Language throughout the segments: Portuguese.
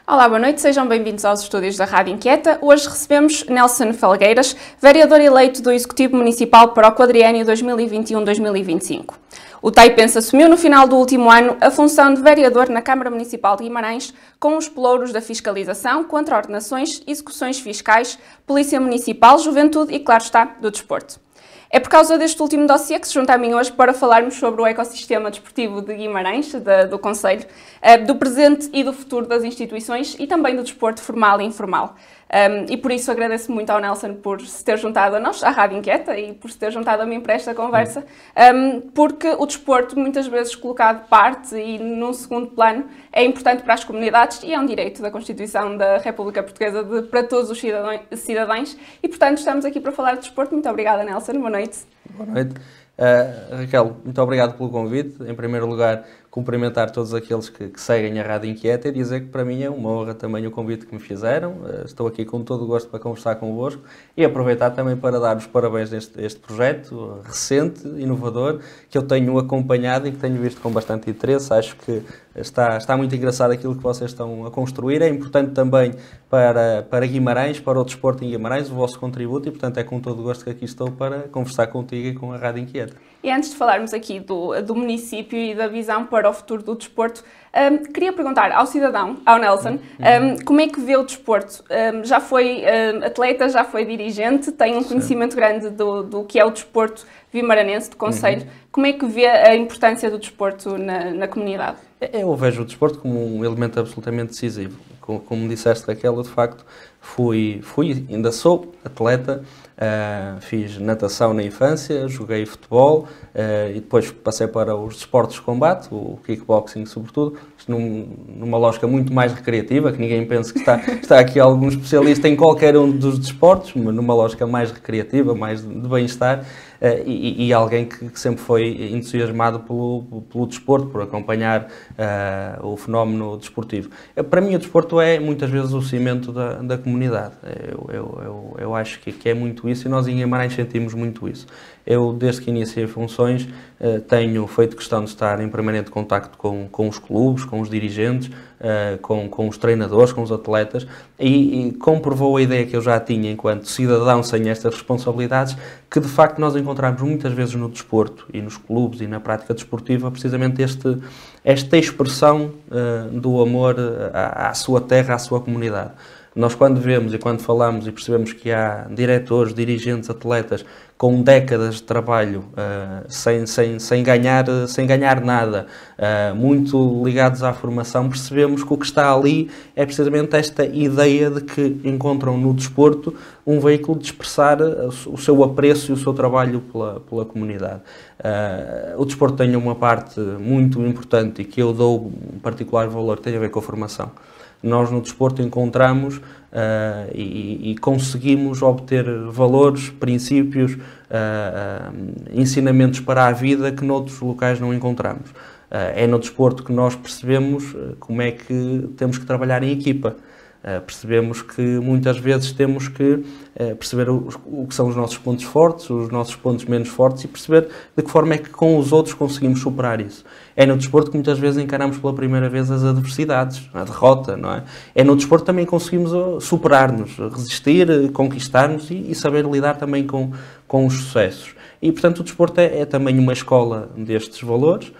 Olá, boa noite, sejam bem-vindos aos estúdios da Rádio Inquieta. Hoje recebemos Nelson Felgueiras, vereador eleito do Executivo Municipal para o quadriênio 2021-2025. O Taipense assumiu no final do último ano a função de vereador na Câmara Municipal de Guimarães com os pelouros da fiscalização, contraordenações, execuções fiscais, Polícia Municipal, Juventude e, claro está, do desporto. É por causa deste último dossiê que se junta a mim hoje para falarmos sobre o ecossistema desportivo de Guimarães, do Concelho, do presente e do futuro das instituições e também do desporto formal e informal. E por isso agradeço muito ao Nelson por se ter juntado a nós, à Rádio Inquieta, e por se ter juntado a mim para esta conversa, porque o desporto, muitas vezes colocado de parte e num segundo plano, é importante para as comunidades e é um direito da Constituição da República Portuguesa para todos os cidadãos e, portanto, estamos aqui para falar de desporto. Muito obrigada, Nelson. Boa noite. Boa noite. Raquel, muito obrigado pelo convite. Em primeiro lugar, cumprimentar todos aqueles que seguem a Rádio Inquieta e dizer que para mim é uma honra também o convite que me fizeram. Estou aqui com todo o gosto para conversar convosco e aproveitar também para dar os parabéns neste projeto recente, inovador, que eu tenho acompanhado e que tenho visto com bastante interesse. Acho que está muito engraçado aquilo que vocês estão a construir. É importante também para Guimarães, para o desporto em Guimarães, o vosso contributo e, portanto, é com todo o gosto que aqui estou para conversar contigo e com a Rádio Inquieta. E antes de falarmos aqui do município e da visão para o futuro do desporto, queria perguntar ao cidadão, ao Nelson, como é que vê o desporto? Já foi atleta, já foi dirigente, tem um conhecimento grande do que é o desporto vimaranense, do Concelho. Como é que vê a importância do desporto na comunidade? Eu vejo o desporto como um elemento absolutamente decisivo. Como disseste, Raquel, eu de facto ainda sou atleta, fiz natação na infância, joguei futebol e depois passei para os desportos de combate, o kickboxing sobretudo, numa lógica muito mais recreativa, que ninguém pense que está aqui algum especialista em qualquer um dos desportos, mas numa lógica mais recreativa, mais de bem-estar, e alguém que sempre foi entusiasmado pelo desporto, por acompanhar o fenómeno desportivo. Para mim o desporto é muitas vezes o cimento da comunidade. Eu acho que é muito isso e nós em Guimarães sentimos muito isso. Eu, desde que iniciei funções, tenho feito questão de estar em permanente contacto com os clubes, com os dirigentes, com os treinadores, com os atletas e comprovou a ideia que eu já tinha enquanto cidadão sem estas responsabilidades, que de facto nós encontramos muitas vezes no desporto e nos clubes e na prática desportiva precisamente esta expressão do amor à sua terra, à sua comunidade. Nós quando vemos e quando falamos e percebemos que há diretores, dirigentes, atletas com décadas de trabalho sem ganhar nada, muito ligados à formação, percebemos que o que está ali é precisamente esta ideia de que encontram no desporto um veículo de expressar o seu apreço e o seu trabalho pela comunidade. O desporto tem uma parte muito importante e que eu dou um particular valor, que tem a ver com a formação. Nós no desporto encontramos e conseguimos obter valores, princípios, ensinamentos para a vida que noutros locais não encontramos. É no desporto que nós percebemos como é que temos que trabalhar em equipa. Percebemos que muitas vezes temos que perceber o que são os nossos pontos fortes, os nossos pontos menos fortes e perceber de que forma é que com os outros conseguimos superar isso. É no desporto que muitas vezes encaramos pela primeira vez as adversidades, a derrota, não é? É no desporto que também conseguimos superar-nos, resistir, conquistar-nos e saber lidar também com os sucessos. E, portanto, o desporto é também uma escola destes valores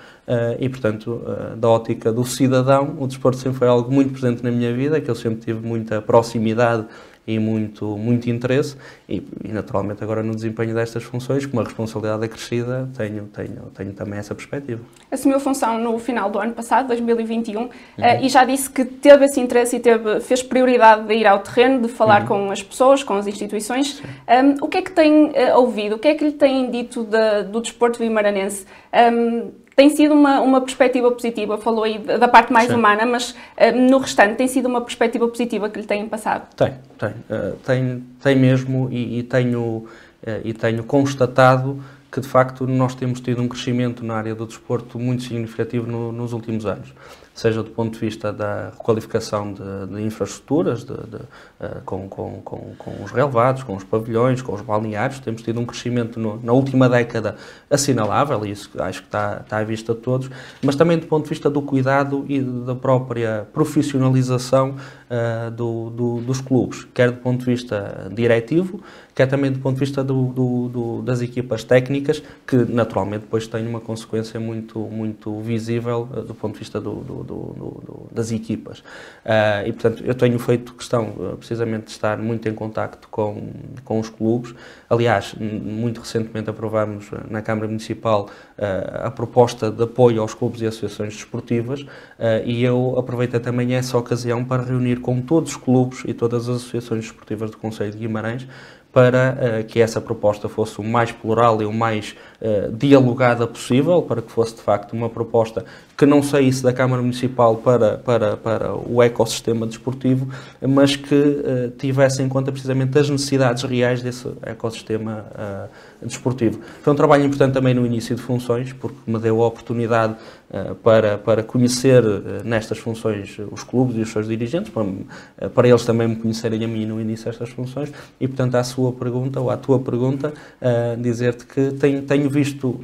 e, portanto, da ótica do cidadão, o desporto sempre foi algo muito presente na minha vida, que eu sempre tive muita proximidade e muito interesse e naturalmente agora no desempenho destas funções, com uma responsabilidade acrescida, tenho também essa perspectiva. Assumiu a função no final do ano passado, 2021, e já disse que teve esse interesse e fez prioridade de ir ao terreno, de falar com as pessoas, com as instituições. O que é que tem ouvido? O que é que lhe têm dito do desporto vimaranense? Tem sido uma perspectiva positiva, falou aí da parte mais humana, mas no restante tem sido uma perspectiva positiva que lhe têm passado? Tem mesmo e tenho constatado que de facto nós temos tido um crescimento na área do desporto muito significativo nos últimos anos. seja do ponto de vista da requalificação de infraestruturas, com os relevados, com os pavilhões, com os balneários. Temos tido um crescimento na última década assinalável, e isso acho que está à vista de todos, mas também do ponto de vista do cuidado e da própria profissionalização dos clubes, quer do ponto de vista diretivo, quer também do ponto de vista das equipas técnicas, que naturalmente depois têm uma consequência muito visível do ponto de vista das equipas. E portanto eu tenho feito questão precisamente de estar muito em contacto com os clubes. Aliás, muito recentemente aprovámos na Câmara Municipal a proposta de apoio aos clubes e associações desportivas, e eu aproveitei também essa ocasião para reunir com todos os clubes e todas as associações desportivas do Concelho de Guimarães, para que essa proposta fosse o mais plural e o mais dialogada possível, para que fosse de facto uma proposta que não saísse da Câmara Municipal para o ecossistema desportivo, mas que tivesse em conta precisamente as necessidades reais desse ecossistema desportivo. Foi um trabalho importante também no início de funções, porque me deu a oportunidade para conhecer nestas funções os clubes e os seus dirigentes, para eles também me conhecerem a mim no início destas funções, e portanto à tua pergunta, dizer-te que tenho visto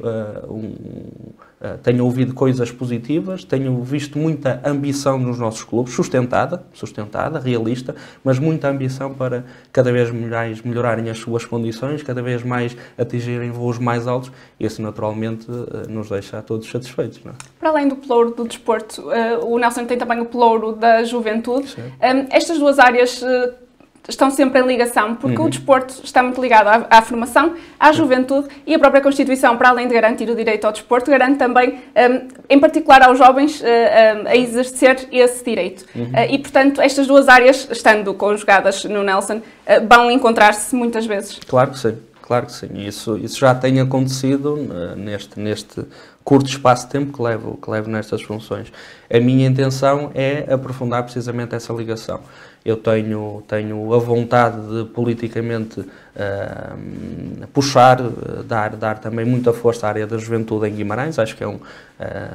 tenho ouvido coisas positivas, tenho visto muita ambição nos nossos clubes, sustentada, realista, mas muita ambição para cada vez mais melhorarem as suas condições, cada vez mais atingirem voos mais altos, e isso naturalmente nos deixa a todos satisfeitos. Não é? Para além do pelouro do desporto, o Nelson tem também o pelouro da juventude. Estas duas áreas estão sempre em ligação, porque o desporto está muito ligado à formação, à juventude, e a própria Constituição, para além de garantir o direito ao desporto, garante também, em particular aos jovens, a exercer esse direito. E, portanto, estas duas áreas, estando conjugadas no Nelson, vão encontrar-se muitas vezes. Claro que sim. Claro que sim, isso já tem acontecido neste curto espaço de tempo que levo nestas funções. A minha intenção é aprofundar precisamente essa ligação. Eu tenho a vontade de politicamente puxar, dar também muita força à área da juventude em Guimarães. Acho que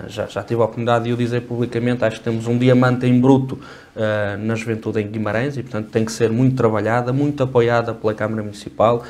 já tive a oportunidade de o dizer publicamente, acho que temos um diamante em bruto na juventude em Guimarães, e portanto tem que ser muito trabalhada, muito apoiada pela Câmara Municipal,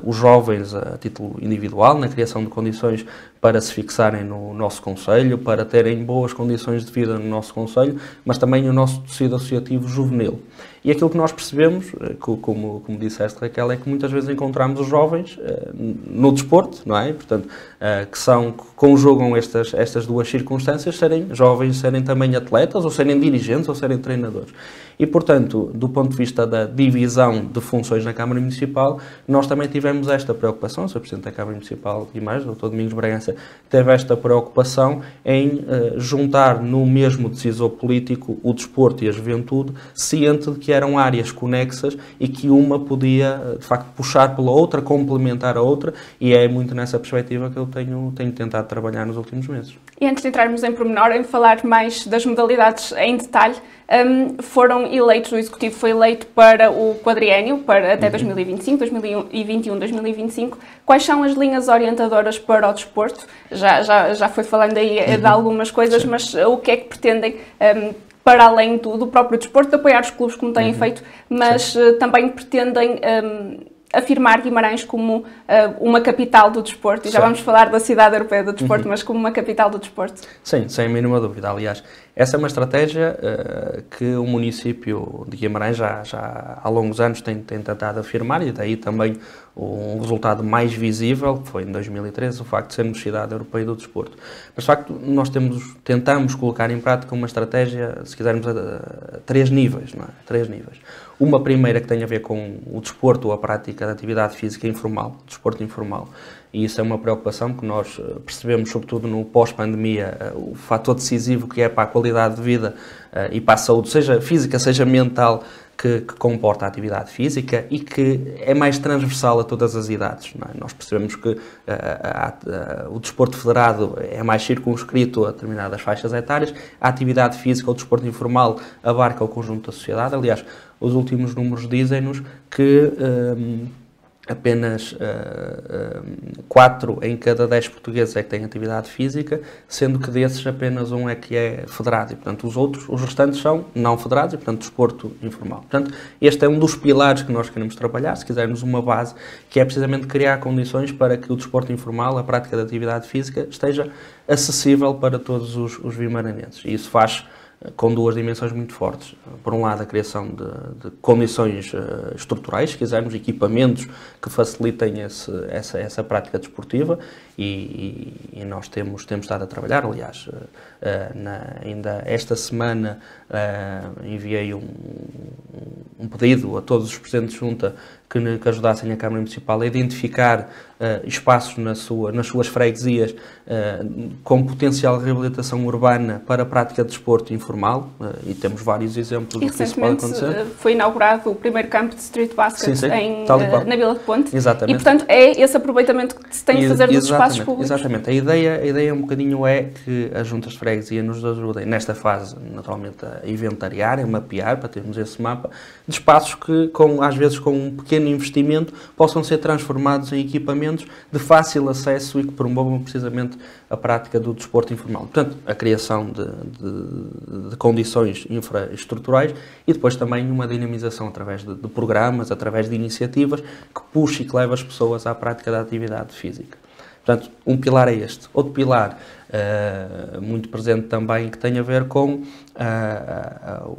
os jovens a título individual, na criação de condições para se fixarem no nosso concelho, para terem boas condições de vida no nosso concelho, mas também o nosso tecido associativo juvenil. E aquilo que nós percebemos, como disseste, Raquel, é que muitas vezes encontramos os jovens no desporto, não é? Portanto, que conjugam estas duas circunstâncias, serem jovens, serem também atletas, ou serem dirigentes, ou serem treinadores. E, portanto, do ponto de vista da divisão de funções na Câmara Municipal, nós também tivemos esta preocupação, o Sr. Presidente da Câmara Municipal de Guimarães, o Dr. Domingos Bragança, teve esta preocupação em juntar no mesmo decisor político o desporto e a juventude, ciente de que eram áreas conexas e que uma podia, de facto, puxar pela outra, complementar a outra, e é muito nessa perspectiva que eu tenho tentado trabalhar nos últimos meses. E antes de entrarmos em pormenor, em falar mais das modalidades em detalhe, foram eleitos, o Executivo foi eleito para o quadriênio, para até 2025, 2021, 2025. Quais são as linhas orientadoras para o desporto? Já foi falando aí de algumas coisas, mas o que é que pretendem, para além do próprio desporto, de apoiar os clubes como têm feito, mas também pretendem afirmar Guimarães como uma capital do desporto, e já vamos falar da cidade europeia do desporto, mas como uma capital do desporto. Sim, sem a mínima dúvida. Aliás, essa é uma estratégia que o município de Guimarães já há longos anos tem tentado afirmar, e daí também um resultado mais visível, que foi em 2013, o facto de sermos cidade europeia do desporto. Mas, de facto, nós tentamos colocar em prática uma estratégia, se quisermos, a 3 níveis, não é? 3 níveis. Uma primeira que tem a ver com o desporto ou a prática da atividade física informal, desporto informal. E isso é uma preocupação que nós percebemos, sobretudo no pós-pandemia, o fator decisivo que é para a qualidade de vida e para a saúde, seja física, seja mental, que comporta a atividade física e que é mais transversal a todas as idades. Não é? Nós percebemos que o desporto federado é mais circunscrito a determinadas faixas etárias, a atividade física ou o desporto informal abarca o conjunto da sociedade. Aliás, os últimos números dizem-nos que apenas 4 em cada 10 portugueses é que têm atividade física, sendo que desses apenas um é que é federado. E, portanto, os restantes são não federados e, portanto, desporto informal. Portanto, este é um dos pilares que nós queremos trabalhar, se quisermos uma base, que é precisamente criar condições para que o desporto informal, a prática da atividade física, esteja acessível para todos os vimaranenses. E isso faz com duas dimensões muito fortes. Por um lado, a criação de condições estruturais, se quisermos, equipamentos que facilitem essa prática desportiva e nós temos estado a trabalhar. Aliás, ainda esta semana enviei um pedido a todos os presidentes de junta que ajudassem a Câmara Municipal a identificar espaços nas suas freguesias com potencial de reabilitação urbana para a prática de desporto informal, e temos vários exemplos do que isso pode acontecer. Foi inaugurado o primeiro campo de street basket na Vila de Ponte. Exatamente. E, portanto, é esse aproveitamento que se tem de fazer dos espaços públicos. Exatamente. A ideia um bocadinho é que as juntas de freguesia nos ajudem, nesta fase, naturalmente, a inventariar, a mapear, para termos esse mapa, de espaços que, às vezes, com um pequeno investimento, possam ser transformados em equipamentos de fácil acesso e que promovam precisamente a prática do desporto informal. Portanto, a criação de condições infraestruturais e depois também uma dinamização através de programas, através de iniciativas que puxe e que leve as pessoas à prática da atividade física. Portanto, um pilar é este. Outro pilar muito presente também que tem a ver com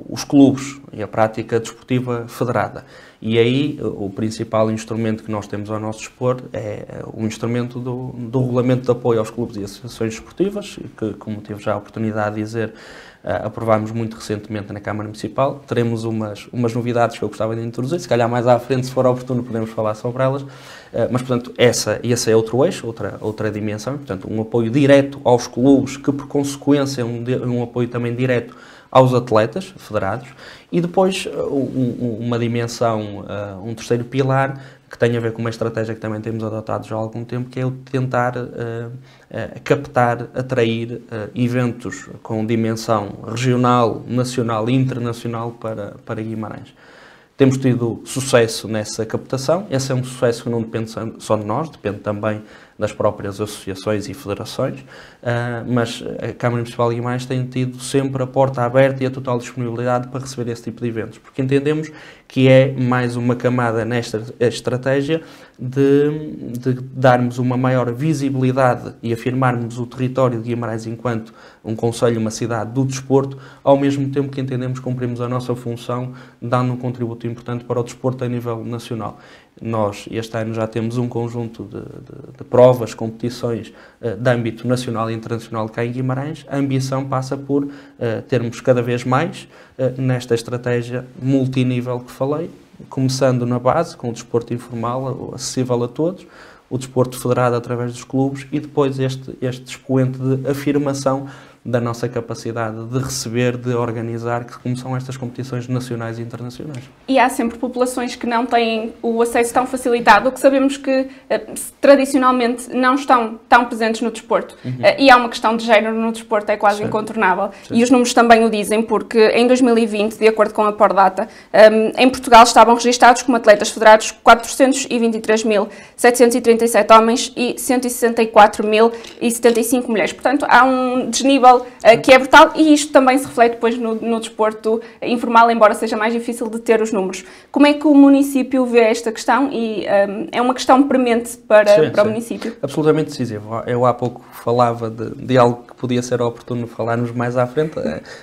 os clubes e a prática desportiva federada. E aí o principal instrumento que nós temos ao nosso dispor é o instrumento do regulamento de apoio aos clubes e associações desportivas, que, como tive já a oportunidade de dizer, aprovámos muito recentemente na Câmara Municipal. Teremos umas novidades que eu gostava de introduzir, se calhar mais à frente, se for oportuno, podemos falar sobre elas. Mas, portanto, esse é outro eixo, outra dimensão. Portanto, um apoio direto aos clubes, que por consequência é um apoio também direto aos atletas federados. E depois uma dimensão, um terceiro pilar, que tem a ver com uma estratégia que também temos adotado já há algum tempo, que é o de tentar captar, atrair eventos com dimensão regional, nacional e internacional para Guimarães. Temos tido sucesso nessa captação. Esse é um sucesso que não depende só de nós, depende também das próprias associações e federações, mas a Câmara Municipal de Guimarães tem tido sempre a porta aberta e a total disponibilidade para receber esse tipo de eventos, porque entendemos que é mais uma camada nesta estratégia de darmos uma maior visibilidade e afirmarmos o território de Guimarães enquanto um concelho, uma cidade do desporto, ao mesmo tempo que entendemos que cumprimos a nossa função, dando um contributo importante para o desporto a nível nacional. Nós, este ano, já temos um conjunto de provas, competições de âmbito nacional e internacional cá em Guimarães. A ambição passa por termos cada vez mais nesta estratégia multinível que falei, começando na base, com o desporto informal, acessível a todos, o desporto federado através dos clubes e depois este expoente de afirmação da nossa capacidade de receber, de organizar, como são estas competições nacionais e internacionais. E há sempre populações que não têm o acesso tão facilitado, que sabemos que tradicionalmente não estão tão presentes no desporto. E há uma questão de género no desporto, é quase incontornável. Sim. E os números também o dizem, porque em 2020, de acordo com a Pordata, em Portugal estavam registados como atletas federados 423.737 homens e 164.075 mulheres. Portanto, há um desnível que é brutal e isto também se reflete depois no desporto informal, embora seja mais difícil de ter os números. Como é que o município vê esta questão e é uma questão premente para o município? Absolutamente decisivo. Eu há pouco falava de algo que podia ser oportuno falarmos mais à frente.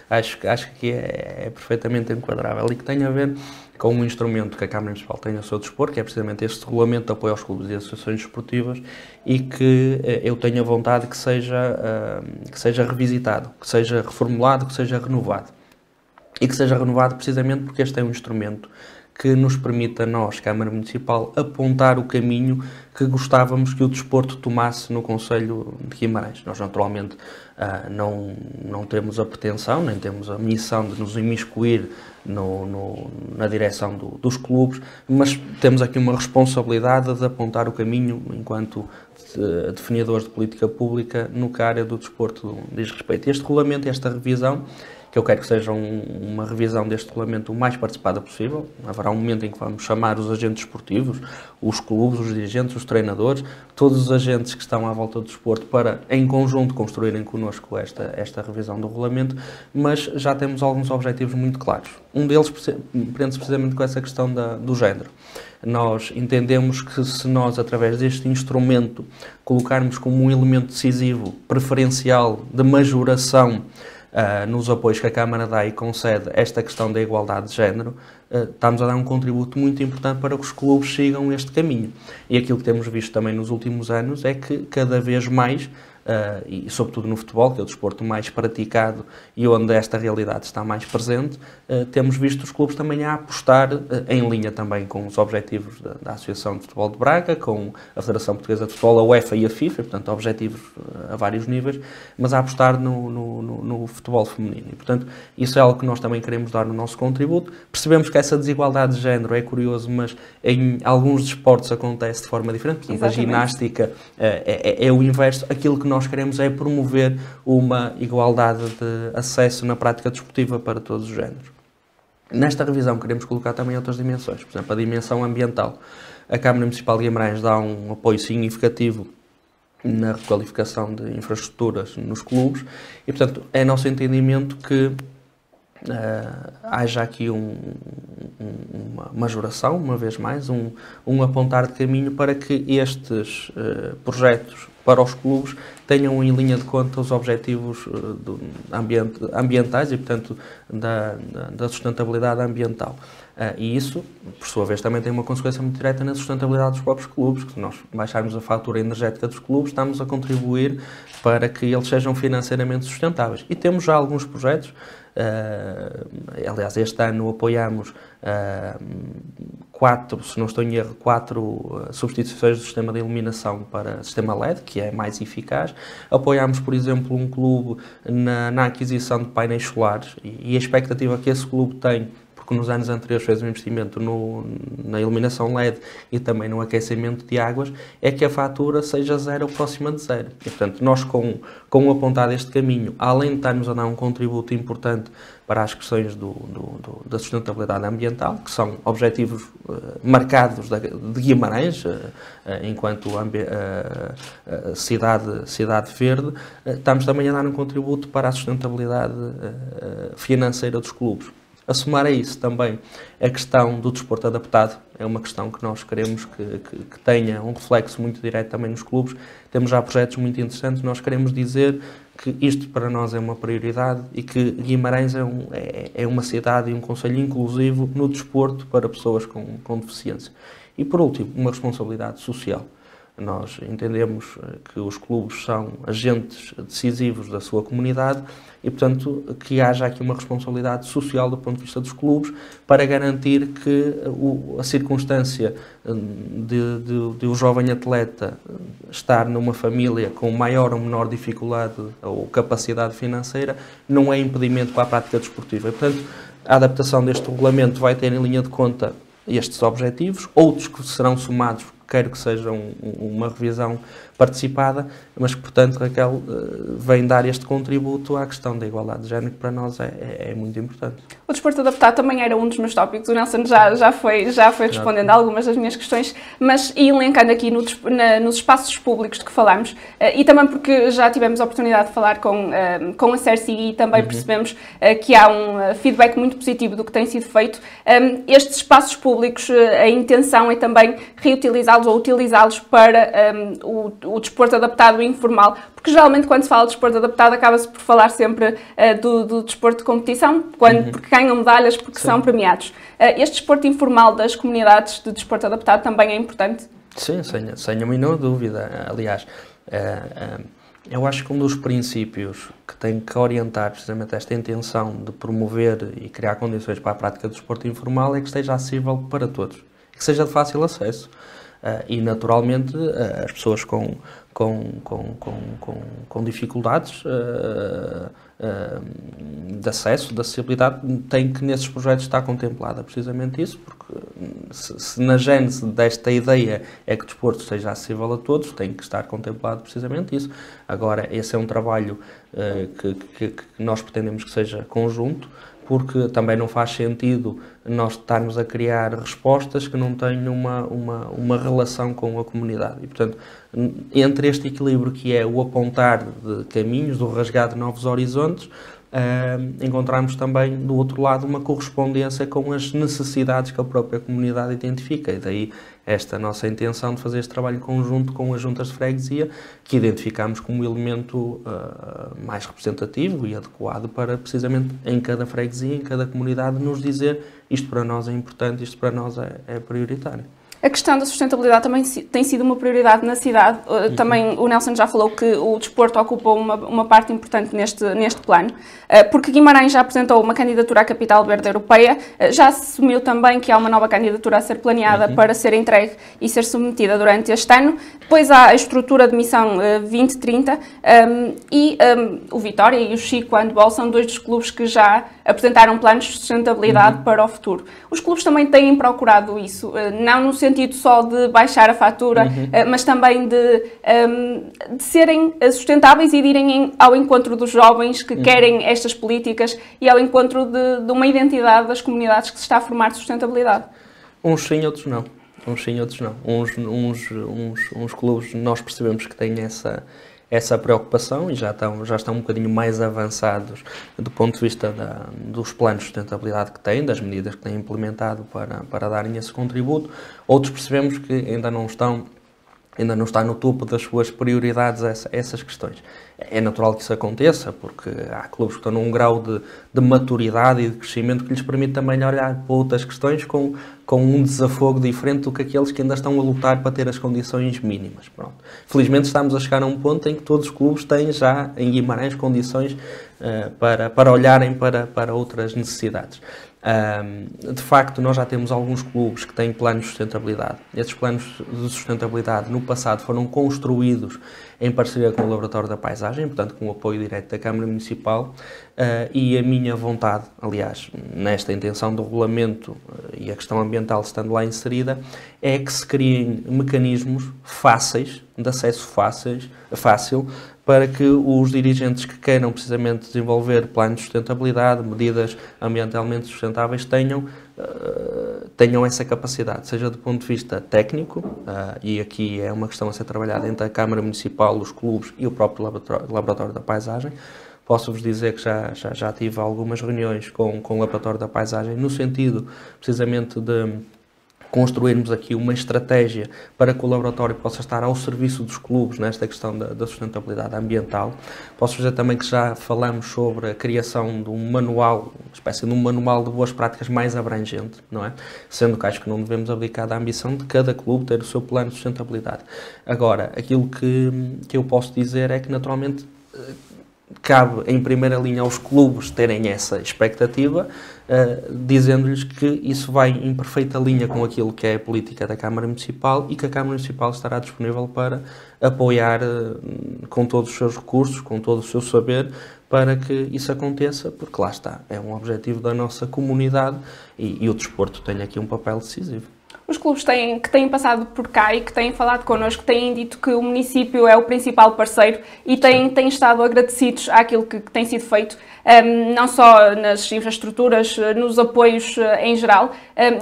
Acho que é perfeitamente enquadrável e que tem a ver com um instrumento que a Câmara Municipal tem a seu dispor, que é precisamente este regulamento de apoio aos clubes e associações desportivas, e que eu tenho a vontade que seja revisitado, que seja reformulado, que seja renovado. E que seja renovado precisamente porque este é um instrumento que nos permite a nós, Câmara Municipal, apontar o caminho que gostávamos que o desporto tomasse no concelho de Guimarães. Nós, naturalmente, não temos a pretensão, nem temos a missão de nos imiscuir na direção dos clubes, mas temos aqui uma responsabilidade de apontar o caminho enquanto definidores de política pública no que a área do desporto diz respeito. Este regulamento, esta revisão, que eu quero que seja uma revisão deste regulamento o mais participada possível. Haverá um momento em que vamos chamar os agentes esportivos, os clubes, os dirigentes, os treinadores, todos os agentes que estão à volta do desporto para, em conjunto, construírem connosco esta revisão do regulamento, mas já temos alguns objetivos muito claros. Um deles prende-se precisamente com essa questão do género. Nós entendemos que se nós, através deste instrumento, colocarmos como um elemento decisivo, preferencial, de majoração nos apoios que a Câmara dá e concede esta questão da igualdade de género, estamos a dar um contributo muito importante para que os clubes sigam este caminho. E aquilo que temos visto também nos últimos anos é que cada vez mais, e sobretudo no futebol, que é o desporto mais praticado e onde esta realidade está mais presente, temos visto os clubes também a apostar em linha também com os objetivos da Associação de Futebol de Braga, com a Federação Portuguesa de Futebol, a UEFA e a FIFA, portanto objetivos a vários níveis, mas a apostar no futebol feminino. E, portanto, isso é algo que nós também queremos dar no nosso contributo. Percebemos que essa desigualdade de género é curioso, mas em alguns desportos acontece de forma diferente. Por exemplo, a ginástica é o inverso. Aquilo que nós queremos é promover uma igualdade de acesso na prática desportiva para todos os géneros. Nesta revisão queremos colocar também outras dimensões, por exemplo, a dimensão ambiental. A Câmara Municipal de Guimarães dá um apoio significativo na requalificação de infraestruturas nos clubes e, portanto, é nosso entendimento que haja aqui uma majoração, uma vez mais, um apontar de caminho para que estes projetos para os clubes tenham em linha de conta os objetivos ambientais e, portanto, da sustentabilidade ambiental. E isso, por sua vez, também tem uma consequência muito direta na sustentabilidade dos próprios clubes, que se nós baixarmos a fatura energética dos clubes, estamos a contribuir para que eles sejam financeiramente sustentáveis. E temos já alguns projetos. Aliás, este ano apoiamos se não estou em erro, 4 substituições do sistema de iluminação para sistema LED, que é mais eficaz. Apoiámos, por exemplo, um clube na aquisição de painéis solares e a expectativa que esse clube tem, porque nos anos anteriores fez um investimento na iluminação LED e também no aquecimento de águas, é que a fatura seja zero ou próxima de zero. E, portanto, nós com o apontar deste caminho, além de estarmos a dar um contributo importante para as questões da sustentabilidade ambiental, que são objetivos marcados de Guimarães, enquanto cidade verde, estamos também a dar um contributo para a sustentabilidade financeira dos clubes. A somar a isso também a questão do desporto adaptado é uma questão que nós queremos que tenha um reflexo muito direto também nos clubes. Temos já projetos muito interessantes, nós queremos dizer que isto para nós é uma prioridade e que Guimarães é uma cidade e um concelho inclusivo no desporto para pessoas com deficiência. E por último, uma responsabilidade social. Nós entendemos que os clubes são agentes decisivos da sua comunidade e, portanto, que haja aqui uma responsabilidade social do ponto de vista dos clubes para garantir que a circunstância de o jovem atleta estar numa família com maior ou menor dificuldade ou capacidade financeira não é impedimento para a prática desportiva. E, portanto, a adaptação deste regulamento vai ter em linha de conta estes objetivos, outros que serão somados, quero que seja uma revisão participada, mas que, portanto, Raquel, vem dar este contributo à questão da igualdade de género, que para nós é muito importante. O desporto adaptado também era um dos meus tópicos, o Nelson já foi respondendo a algumas das minhas questões, mas elencando aqui nos espaços públicos de que falámos, e também porque já tivemos a oportunidade de falar com a CERCI e também percebemos que há um feedback muito positivo do que tem sido feito, estes espaços públicos, a intenção é também reutilizá-los ou utilizá-los para o desporto adaptado e informal, porque geralmente quando se fala de desporto adaptado acaba-se por falar sempre do desporto de competição, porque ganham medalhas, porque Sim. são premiados. Este desporto informal das comunidades de desporto adaptado também é importante? Sim, sem a menor dúvida. Aliás, eu acho que um dos princípios que tem que orientar precisamente esta intenção de promover e criar condições para a prática do desporto informal é que esteja acessível para todos, que seja de fácil acesso. E naturalmente as pessoas com dificuldades de acesso, de acessibilidade, têm que nesses projetos estar contemplada precisamente isso, porque se na gênese desta ideia é que o desporto seja acessível a todos, tem que estar contemplado precisamente isso. Agora, esse é um trabalho que nós pretendemos que seja conjunto, porque também não faz sentido nós estarmos a criar respostas que não tenham uma relação com a comunidade. E, portanto, entre este equilíbrio que é o apontar de caminhos, o rasgar de novos horizontes, encontramos também, do outro lado, uma correspondência com as necessidades que a própria comunidade identifica. E daí esta nossa intenção de fazer este trabalho conjunto com as juntas de freguesia, que identificamos como elemento mais representativo e adequado para, precisamente, em cada freguesia, em cada comunidade, nos dizer isto para nós é importante, isto para nós é prioritário. A questão da sustentabilidade também tem sido uma prioridade na cidade. Também o Nelson já falou que o desporto ocupa uma parte importante neste plano, porque Guimarães já apresentou uma candidatura à Capital Verde Europeia, já assumiu também que há uma nova candidatura a ser planeada para ser entregue e ser submetida durante este ano. Depois há a estrutura de missão 2030 e o Vitória e o Chico Handball são dois dos clubes que já apresentaram planos de sustentabilidade para o futuro. Os clubes também têm procurado isso, não no sentido só de baixar a fatura, mas também de serem sustentáveis e de irem ao encontro dos jovens que querem estas políticas e ao encontro de uma identidade das comunidades que se está a formar de sustentabilidade. Uns sim, outros não. Uns sim, outros não. Uns clubes nós percebemos que têm essa preocupação e já estão um bocadinho mais avançados do ponto de vista dos planos de sustentabilidade que têm, das medidas que têm implementado para darem esse contributo. Outros percebemos que ainda não está no topo das suas prioridades essas questões. É natural que isso aconteça, porque há clubes que estão num grau de maturidade e de crescimento que lhes permite também olhar para outras questões com um desafogo diferente do que aqueles que ainda estão a lutar para ter as condições mínimas. Pronto. Felizmente estamos a chegar a um ponto em que todos os clubes têm já em Guimarães condições para olharem para outras necessidades. De facto, nós já temos alguns clubes que têm planos de sustentabilidade. Esses planos de sustentabilidade no passado foram construídos em parceria com o Laboratório da Paisagem, portanto com o apoio direto da Câmara Municipal, e a minha vontade, aliás, nesta intenção do regulamento e a questão ambiental estando lá inserida, é que se criem mecanismos fáceis, de acesso fácil, para que os dirigentes que queiram precisamente desenvolver planos de sustentabilidade, medidas ambientalmente sustentáveis, tenham essa capacidade, seja do ponto de vista técnico, e aqui é uma questão a ser trabalhada entre a Câmara Municipal, os clubes e o próprio Laboratório da Paisagem. Posso-vos dizer que já tive algumas reuniões com o Laboratório da Paisagem no sentido precisamente de construirmos aqui uma estratégia para que o laboratório possa estar ao serviço dos clubes nesta questão da sustentabilidade ambiental. Posso dizer também que já falamos sobre a criação de um manual, uma espécie de um manual de boas práticas mais abrangente, não é? Sendo que acho que não devemos abdicar da ambição de cada clube ter o seu plano de sustentabilidade. Agora, aquilo que eu posso dizer é que naturalmente cabe em primeira linha aos clubes terem essa expectativa, dizendo-lhes que isso vai em perfeita linha com aquilo que é a política da Câmara Municipal e que a Câmara Municipal estará disponível para apoiar com todos os seus recursos, com todo o seu saber, para que isso aconteça, porque lá está, é um objetivo da nossa comunidade e o desporto tem aqui um papel decisivo. Os clubes que têm passado por cá e que têm falado connosco têm dito que o município é o principal parceiro e têm estado agradecidos àquilo que tem sido feito, não só nas infraestruturas, nos apoios em geral,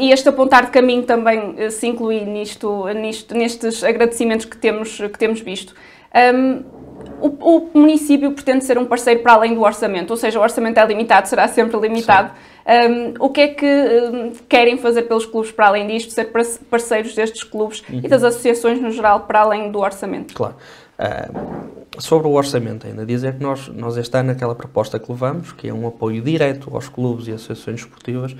e este apontar de caminho também se inclui nestes agradecimentos que temos visto. O município pretende ser um parceiro para além do orçamento, ou seja, o orçamento é limitado, será sempre limitado. O que é que querem fazer pelos clubes para além disto, ser parceiros destes clubes e das associações no geral para além do orçamento? Claro. Sobre o orçamento ainda, dizer que nós este ano naquela proposta que levamos, que é um apoio direto aos clubes e associações esportivas,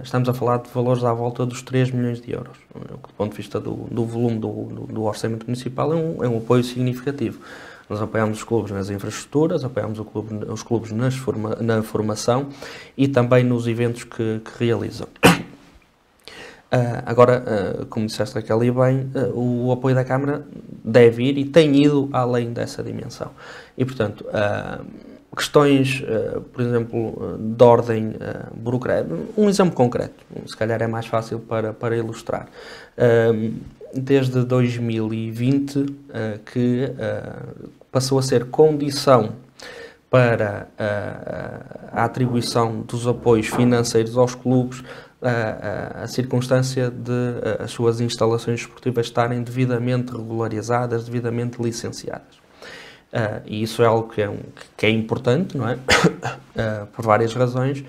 estamos a falar de valores à volta dos 3 milhões de euros. Do ponto de vista do volume do orçamento municipal é um apoio significativo. Nós apoiamos os clubes nas infraestruturas, apoiamos os clubes na formação e também nos eventos que realizam. Agora, como disseste, Raquel, e bem, o apoio da Câmara deve ir e tem ido além dessa dimensão. E, portanto, questões, por exemplo, de ordem burocrática, um exemplo concreto, se calhar é mais fácil para ilustrar. Desde 2020 que passou a ser condição para a atribuição dos apoios financeiros aos clubes a circunstância de as suas instalações esportivas estarem devidamente regularizadas, devidamente licenciadas. E isso é algo que é importante, não é? Por várias razões,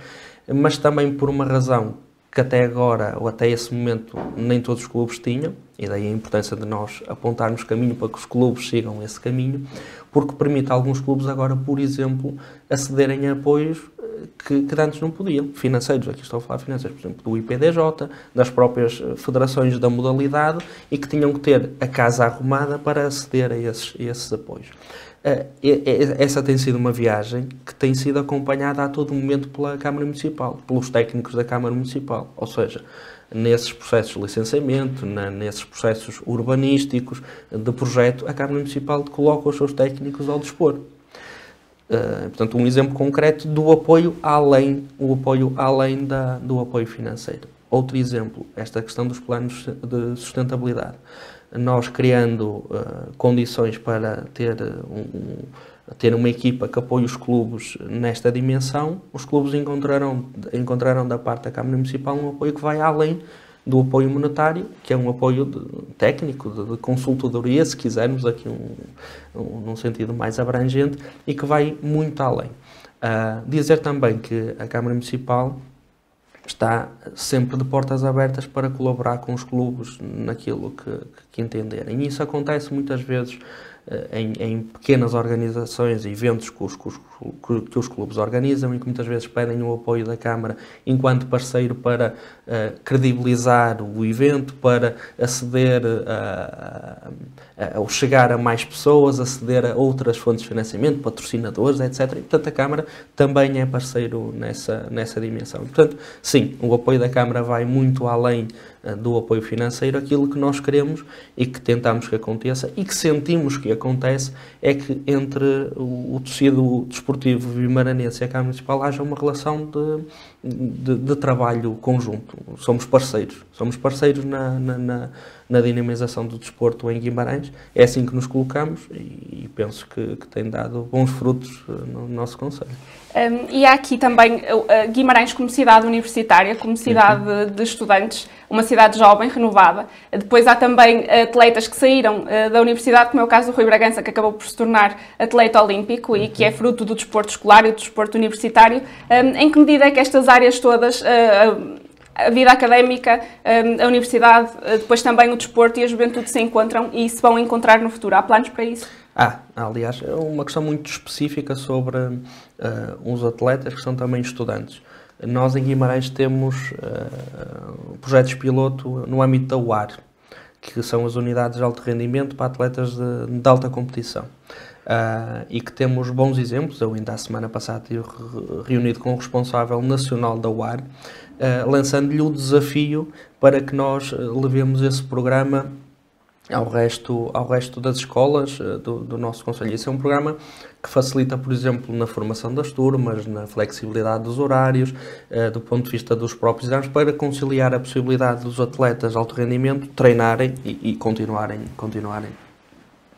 mas também por uma razão que até agora, ou até esse momento, nem todos os clubes tinham, e daí a importância de nós apontarmos caminho para que os clubes sigam esse caminho, porque permite a alguns clubes agora, por exemplo, acederem a apoios que antes não podiam, financeiros, aqui estou a falar financeiros, por exemplo, do IPDJ, das próprias federações da modalidade, e que tinham que ter a casa arrumada para aceder a esses apoios. Essa tem sido uma viagem que tem sido acompanhada a todo momento pela Câmara Municipal, pelos técnicos da Câmara Municipal, ou seja, nesses processos de licenciamento, nesses processos urbanísticos, de projeto, a Câmara Municipal coloca os seus técnicos ao dispor. Portanto, um exemplo concreto do apoio além do apoio financeiro. Outro exemplo, esta questão dos planos de sustentabilidade. Nós criando condições para ter uma equipa que apoie os clubes nesta dimensão, os clubes encontraram da parte da Câmara Municipal um apoio que vai além do apoio monetário, que é um apoio técnico, de consultadoria, se quisermos, aqui num sentido mais abrangente, e que vai muito além. Dizer também que a Câmara Municipal está sempre de portas abertas para colaborar com os clubes naquilo que entenderem. E isso acontece muitas vezes em pequenas organizações, eventos que os clubes organizam e que muitas vezes pedem o apoio da Câmara enquanto parceiro para credibilizar o evento, para aceder ou chegar a mais pessoas, aceder a outras fontes de financiamento, patrocinadores, etc. E, portanto, a Câmara também é parceiro nessa dimensão. E, portanto, sim, o apoio da Câmara vai muito além do apoio financeiro. Aquilo que nós queremos e que tentamos que aconteça e que sentimos que acontece é que entre o tecido desportivo vimaranense e a Câmara Municipal haja uma relação de trabalho conjunto. Somos parceiros na dinamização do desporto em Guimarães. É assim que nos colocamos e penso que tem dado bons frutos no nosso concelho. E há aqui também Guimarães como cidade universitária, como cidade de estudantes, uma cidade jovem, renovada. Depois há também atletas que saíram da universidade, como é o caso do Rui Bragança, que acabou por se tornar atleta olímpico e que é fruto do desporto escolar e do desporto universitário. Em que medida é que estas áreas todas, a vida académica, a universidade, depois também o desporto e a juventude se encontram e se vão encontrar no futuro? Há planos para isso? Aliás, é uma questão muito específica sobre uns atletas que são também estudantes. Nós em Guimarães temos projetos piloto no âmbito da UAR, que são as unidades de alto rendimento para atletas de alta competição. E que temos bons exemplos. Eu ainda a semana passada estive reunido com o responsável nacional da UAR, lançando-lhe o desafio para que nós levemos esse programa ao resto das escolas do nosso concelho. Esse é um programa que facilita, por exemplo, na formação das turmas, na flexibilidade dos horários, do ponto de vista dos próprios exames, para conciliar a possibilidade dos atletas de alto rendimento treinarem e continuarem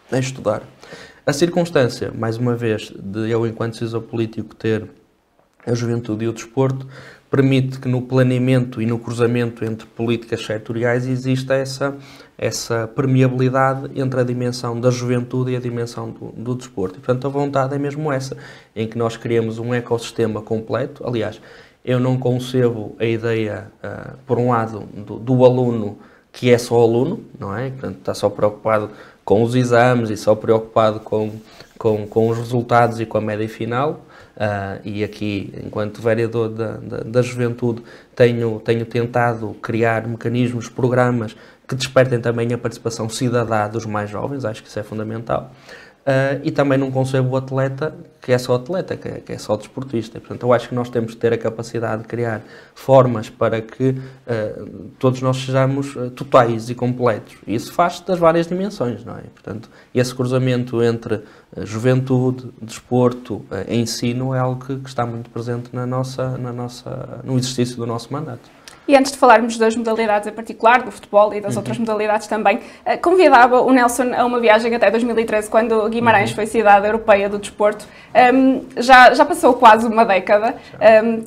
a estudar. A circunstância, mais uma vez, de eu, enquanto decisor político, ter a juventude e o desporto, permite que no planeamento e no cruzamento entre políticas setoriais exista essa permeabilidade entre a dimensão da juventude e a dimensão do desporto. E, portanto, a vontade é mesmo essa, em que nós criamos um ecossistema completo. Aliás, eu não concebo a ideia, por um lado, do aluno que é só aluno, não é? Portanto, está só preocupado com os exames e só preocupado com os resultados e com a média final. E aqui, enquanto vereador da juventude, tenho tentado criar mecanismos, programas que despertem também a participação cidadã dos mais jovens. Acho que isso é fundamental. e também não concebo o atleta que é só atleta, que é só desportista. E, portanto, eu acho que nós temos que ter a capacidade de criar formas para que todos nós sejamos totais e completos. E isso faz das várias dimensões, não é? Portanto, esse cruzamento entre juventude, desporto, ensino é algo que está muito presente no exercício do nosso mandato. E antes de falarmos das modalidades em particular, do futebol e das outras modalidades também, convidava o Nelson a uma viagem até 2013, quando Guimarães foi cidade europeia do desporto. Já passou quase uma década,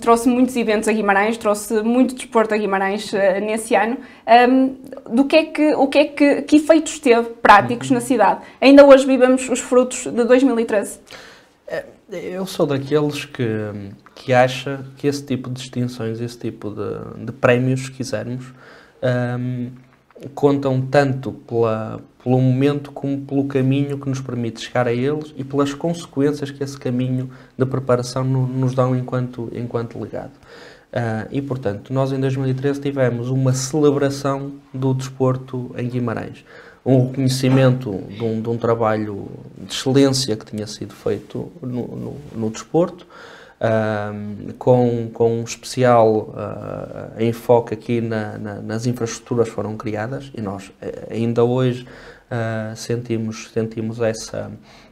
trouxe muitos eventos a Guimarães, trouxe muito desporto a Guimarães nesse ano. Que efeitos teve práticos na cidade? Ainda hoje vivemos os frutos de 2013? Eu sou daqueles que acha que esse tipo de distinções, esse tipo de prémios, se quisermos, contam tanto pelo momento como pelo caminho que nos permite chegar a eles e pelas consequências que esse caminho de preparação nos dão enquanto legado. E, portanto, nós em 2013 tivemos uma celebração do desporto em Guimarães. Um reconhecimento de um trabalho de excelência que tinha sido feito no desporto, com um especial enfoque aqui nas infraestruturas que foram criadas, e nós ainda hoje sentimos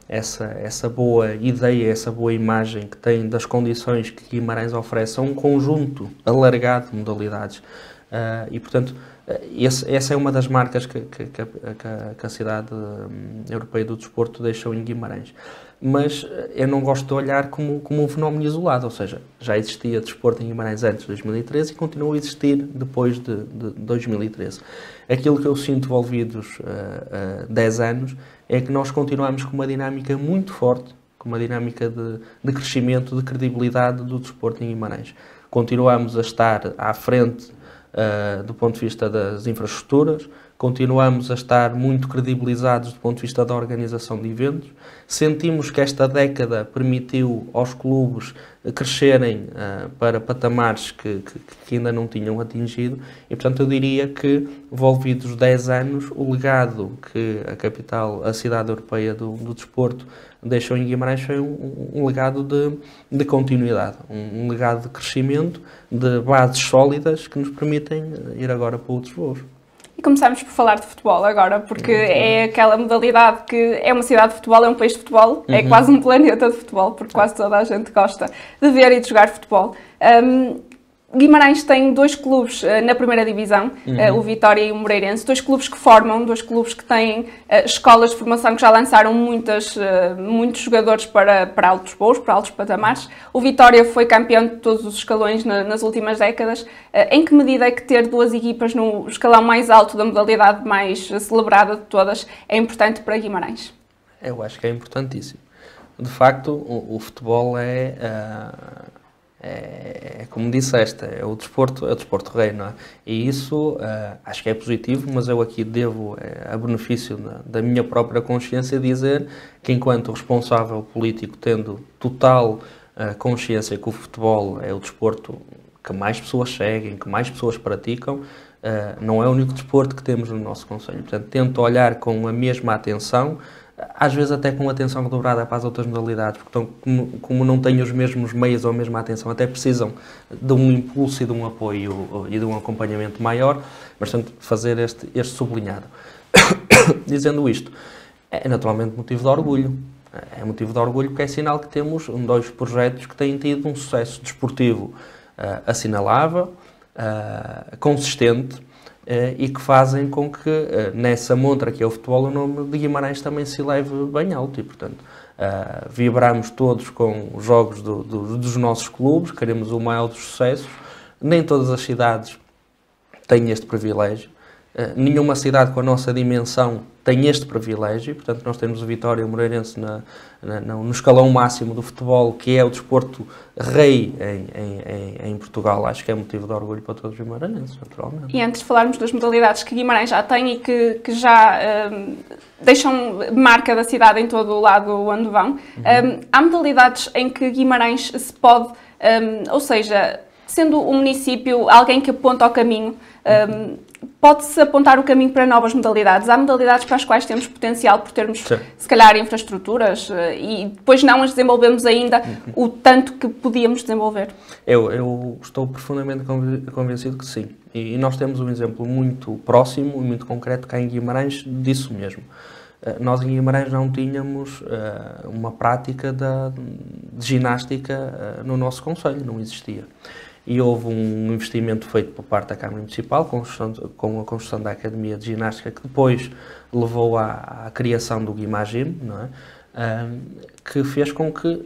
essa boa ideia, essa boa imagem que tem das condições que Guimarães oferece a um conjunto alargado de modalidades. E, portanto, essa é uma das marcas que a cidade europeia do desporto deixou em Guimarães. Mas eu não gosto de olhar como um fenómeno isolado, ou seja, já existia desporto em Guimarães antes de 2013 e continua a existir depois de 2013. Aquilo que eu sinto envolvidos 10 anos é que nós continuamos com uma dinâmica muito forte, com uma dinâmica de crescimento, de credibilidade do desporto em Guimarães. Continuamos a estar à frente do ponto de vista das infraestruturas, continuamos a estar muito credibilizados do ponto de vista da organização de eventos. Sentimos que esta década permitiu aos clubes crescerem para patamares que ainda não tinham atingido e, portanto, eu diria que, envolvidos 10 anos, o legado que a cidade europeia do desporto deixou em Guimarães foi um legado de continuidade, um legado de crescimento, de bases sólidas que nos permitem ir agora para outros voos. E começamos por falar de futebol agora, porque é aquela modalidade que é uma cidade de futebol, é um país de futebol, é quase um planeta de futebol, porque quase toda a gente gosta de ver e de jogar futebol. Guimarães tem 2 clubes na primeira divisão, o Vitória e o Moreirense, 2 clubes que formam, 2 clubes que têm escolas de formação que já lançaram muitos jogadores para altos voos, para altos patamares. O Vitória foi campeão de todos os escalões nas últimas décadas. Em que medida é que ter 2 equipas no escalão mais alto da modalidade mais celebrada de todas é importante para Guimarães? Eu acho que é importantíssimo. De facto, o futebol é como disseste, é o desporto rei, não é? E isso acho que é positivo, mas eu aqui devo, a benefício da minha própria consciência, dizer que enquanto responsável político, tendo total consciência que o futebol é o desporto que mais pessoas seguem, que mais pessoas praticam, não é o único desporto que temos no nosso concelho. Portanto, tento olhar com a mesma atenção, às vezes até com atenção redobrada para as outras modalidades, porque como não têm os mesmos meios ou a mesma atenção, até precisam de um impulso e de um apoio e de um acompanhamento maior, mas portanto fazer este sublinhado. Dizendo isto, é naturalmente motivo de orgulho. É motivo de orgulho porque é sinal que temos 2 projetos que têm tido um sucesso desportivo assinalável, consistente, e que fazem com que nessa montra que é o futebol o nome de Guimarães também se leve bem alto e, portanto, vibramos todos com os jogos dos nossos clubes, queremos o maior dos sucessos. Nem todas as cidades têm este privilégio, nenhuma cidade com a nossa dimensão tem este privilégio, portanto nós temos o Vitória e o Moreirense no escalão máximo do futebol, que é o desporto rei em Portugal. Acho que é motivo de orgulho para todos os guimaranenses, naturalmente. E antes de falarmos das modalidades que Guimarães já tem e que já deixam marca da cidade em todo o lado onde vão, há modalidades em que Guimarães se pode, ou seja, Sendo o município alguém que aponta o caminho, pode-se apontar o caminho para novas modalidades? Há modalidades para as quais temos potencial por termos, se calhar, infraestruturas e depois não as desenvolvemos ainda o tanto que podíamos desenvolver? Eu estou profundamente convencido que sim. E nós temos um exemplo muito próximo e muito concreto cá em Guimarães disso mesmo. Nós em Guimarães não tínhamos uma prática de ginástica no nosso concelho, não existia. E houve um investimento feito por parte da Câmara Municipal com a construção da Academia de Ginástica, que depois levou à criação do Guimagim, não é? Que fez com que,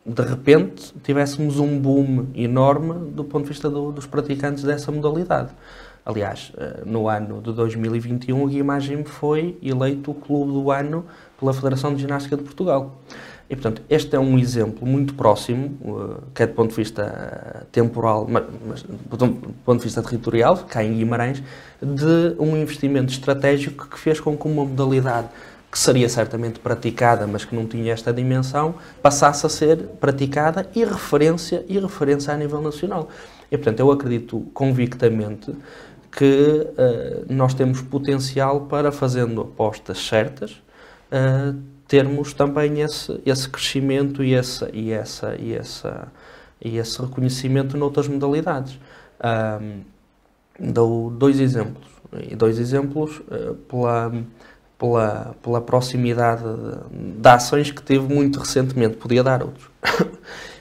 de repente, tivéssemos um boom enorme do ponto de vista dos praticantes dessa modalidade. Aliás, no ano de 2021, o Guimagim foi eleito o Clube do Ano pela Federação de Ginástica de Portugal. E, portanto, este é um exemplo muito próximo, quer do ponto de vista temporal, mas do ponto de vista territorial, cá em Guimarães, de um investimento estratégico que fez com que uma modalidade que seria certamente praticada, mas que não tinha esta dimensão, passasse a ser praticada e referência a nível nacional. E, portanto, eu acredito convictamente que nós temos potencial para, fazendo apostas certas, termos também esse crescimento e esse reconhecimento noutras modalidades. Dou dois exemplos pela proximidade de ações que teve muito recentemente. Podia dar outros.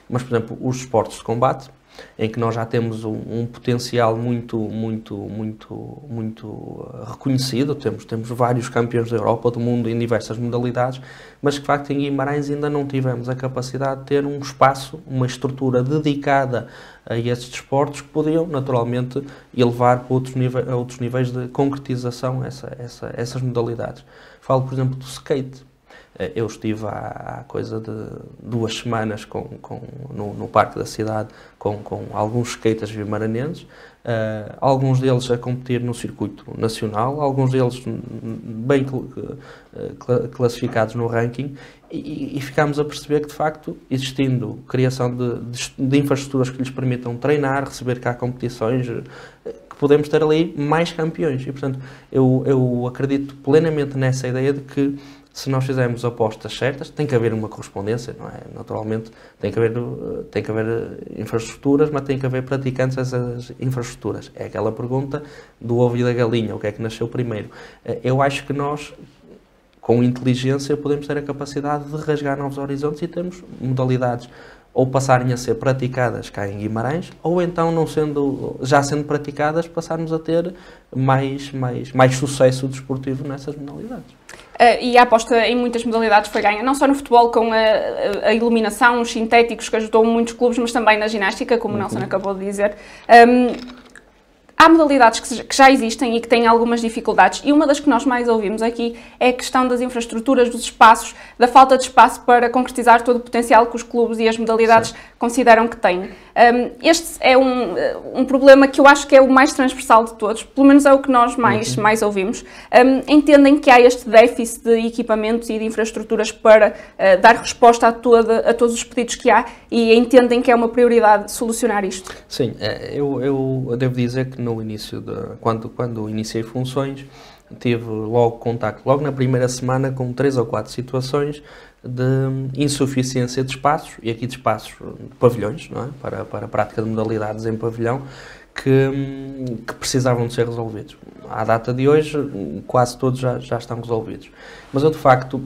Mas, por exemplo, os esportes de combate, em que nós já temos um potencial muito reconhecido, temos vários campeões da Europa, do mundo, em diversas modalidades, mas que, de facto, em Guimarães ainda não tivemos a capacidade de ter um espaço, uma estrutura dedicada a esses desportos que podiam, naturalmente, elevar para outros níveis de concretização essas modalidades. Falo, por exemplo, do skate. Eu estive há coisa de 2 semanas no Parque da Cidade com alguns skaters vimaranenses, alguns deles a competir no circuito nacional, alguns deles bem classificados no ranking, e ficámos a perceber que, de facto, existindo criação de infraestruturas que lhes permitam treinar, receber cá competições, que podemos ter ali mais campeões. E, portanto, eu acredito plenamente nessa ideia de que, se nós fizermos apostas certas, tem que haver uma correspondência, não é? Naturalmente, tem que haver infraestruturas, mas tem que haver praticantes dessas infraestruturas. É aquela pergunta do ovo e da galinha, o que é que nasceu primeiro? Eu acho que nós, com inteligência, podemos ter a capacidade de rasgar novos horizontes e termos modalidades ou passarem a ser praticadas cá em Guimarães, ou então, já sendo praticadas, passarmos a ter mais sucesso desportivo nessas modalidades. E a aposta em muitas modalidades foi ganha, não só no futebol, com a iluminação, os sintéticos, que ajudou muitos clubes, mas também na ginástica, como o Nelson acabou de dizer. Há modalidades que já existem e que têm algumas dificuldades, e uma das que nós mais ouvimos aqui é a questão das infraestruturas, dos espaços, da falta de espaço para concretizar todo o potencial que os clubes e as modalidades consideram que têm. Este é um problema que eu acho que é o mais transversal de todos, pelo menos é o que nós mais ouvimos. Entendem que há este déficit de equipamentos e de infraestruturas para dar resposta a todos os pedidos que há, e entendem que é uma prioridade solucionar isto? Sim, eu devo dizer que no início, quando iniciei funções, tive logo contacto, logo na primeira semana, com 3 ou 4 situações de insuficiência de espaços, e aqui de espaços de pavilhões, não é? para a prática de modalidades em pavilhão, que precisavam de ser resolvidos. À data de hoje, quase todos já estão resolvidos. Mas eu, de facto,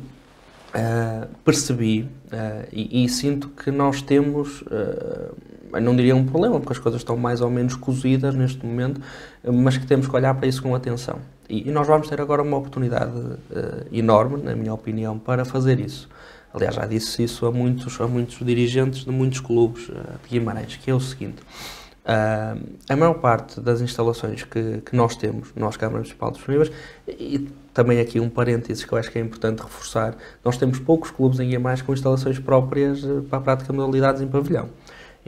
percebi e sinto que nós temos, não diria um problema, porque as coisas estão mais ou menos cozidas neste momento, mas que temos que olhar para isso com atenção. E nós vamos ter agora uma oportunidade enorme, na minha opinião, para fazer isso. Aliás, já disse isso a muitos dirigentes de muitos clubes de Guimarães, que é o seguinte: a maior parte das instalações que nós temos, nós, Câmara Municipal de Disponíveis, e também aqui um parênteses que eu acho que é importante reforçar, nós temos poucos clubes em Guimarães com instalações próprias para a prática de modalidades em pavilhão.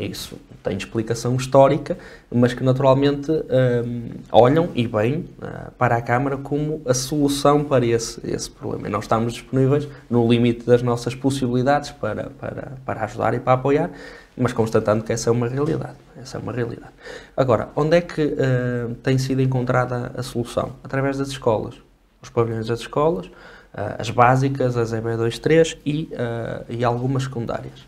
Isso tem explicação histórica, mas que naturalmente olham, e bem, para a Câmara como a solução para esse problema. E nós estamos disponíveis, no limite das nossas possibilidades, para ajudar e para apoiar, mas constatando que essa é uma realidade. Essa é uma realidade. Agora, onde é que tem sido encontrada a solução? Através das escolas. Os pavilhões das escolas, as básicas, as EB23 e algumas secundárias.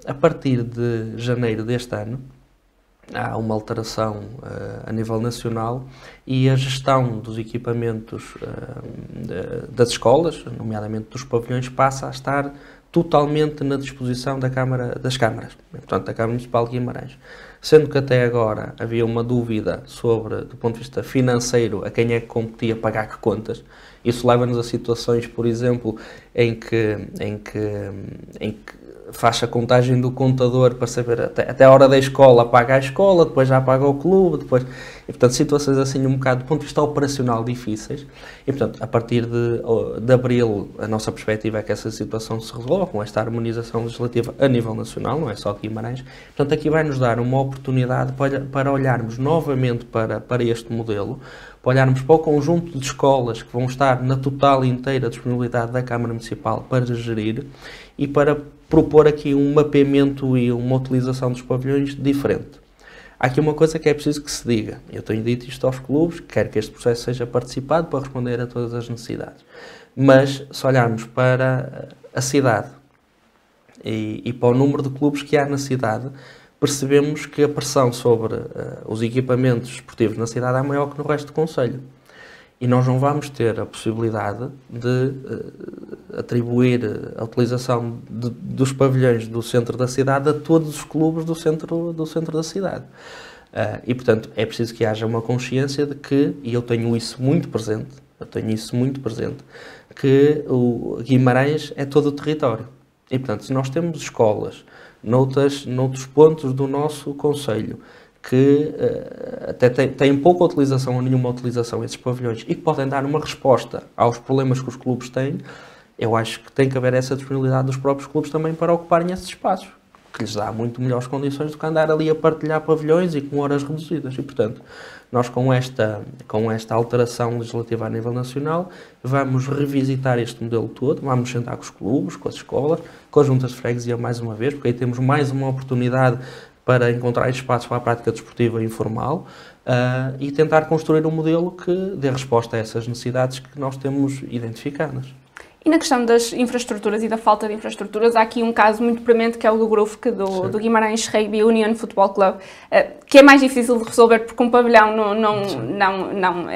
A partir de janeiro deste ano, há uma alteração a nível nacional e a gestão dos equipamentos das escolas, nomeadamente dos pavilhões, passa a estar totalmente na disposição das câmaras, portanto, da Câmara Municipal de Guimarães. Sendo que até agora havia uma dúvida sobre, do ponto de vista financeiro, a quem é que competia pagar que contas. Isso leva-nos a situações, por exemplo, em que faz a contagem do contador para saber até a hora da escola, paga a escola, depois já paga o clube, depois... E, portanto, situações assim um bocado, do ponto de vista operacional, difíceis. E, portanto, a partir de abril, a nossa perspectiva é que essa situação se resolva com esta harmonização legislativa a nível nacional, não é só de Guimarães. Portanto, aqui vai-nos dar uma oportunidade para olharmos novamente para este modelo, para olharmos para o conjunto de escolas que vão estar na total e inteira disponibilidade da Câmara Municipal para gerir e para propor aqui um mapeamento e uma utilização dos pavilhões diferente. Há aqui uma coisa que é preciso que se diga. Eu tenho dito isto aos clubes, quero que este processo seja participado para responder a todas as necessidades. Mas, se olharmos para a cidade e para o número de clubes que há na cidade, percebemos que a pressão sobre os equipamentos esportivos na cidade é maior que no resto do concelho. E nós não vamos ter a possibilidade de atribuir a utilização dos pavilhões do centro da cidade a todos os clubes do centro da cidade. E, portanto, é preciso que haja uma consciência de que, e eu tenho isso muito presente, que o Guimarães é todo o território. E, portanto, se nós temos escolas noutros pontos do nosso concelho que até têm pouca utilização ou nenhuma utilização esses pavilhões e que podem dar uma resposta aos problemas que os clubes têm, eu acho que tem que haver essa disponibilidade dos próprios clubes também para ocuparem esses espaços, que lhes dá muito melhores condições do que andar ali a partilhar pavilhões e com horas reduzidas. E, portanto, nós com esta alteração legislativa a nível nacional, vamos revisitar este modelo todo, vamos sentar com os clubes, com as escolas, com as juntas de freguesia mais uma vez, porque aí temos mais uma oportunidade para encontrar espaços para a prática desportiva informal e tentar construir um modelo que dê resposta a essas necessidades que nós temos identificadas. E na questão das infraestruturas e da falta de infraestruturas, há aqui um caso muito premente que é o do Grufo, do Guimarães Rugby Union Football Club, que é mais difícil de resolver porque um pavilhão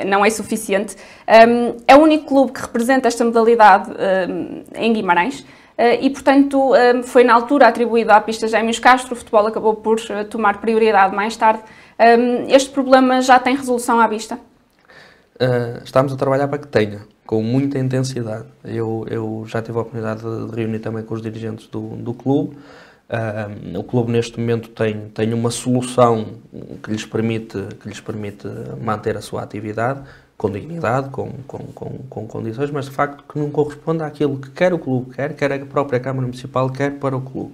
não é suficiente. É o único clube que representa esta modalidade em Guimarães. E, portanto, foi na altura atribuída à pista Gêmeos Castro, o futebol acabou por tomar prioridade mais tarde. Este problema já tem resolução à vista? Estamos a trabalhar para que tenha, com muita intensidade. Eu já tive a oportunidade de reunir também com os dirigentes do clube. O clube neste momento tem uma solução que lhes permite manter a sua atividade, com dignidade, com condições, mas de facto que não corresponde àquilo que quer o clube quer a própria Câmara Municipal quer para o clube.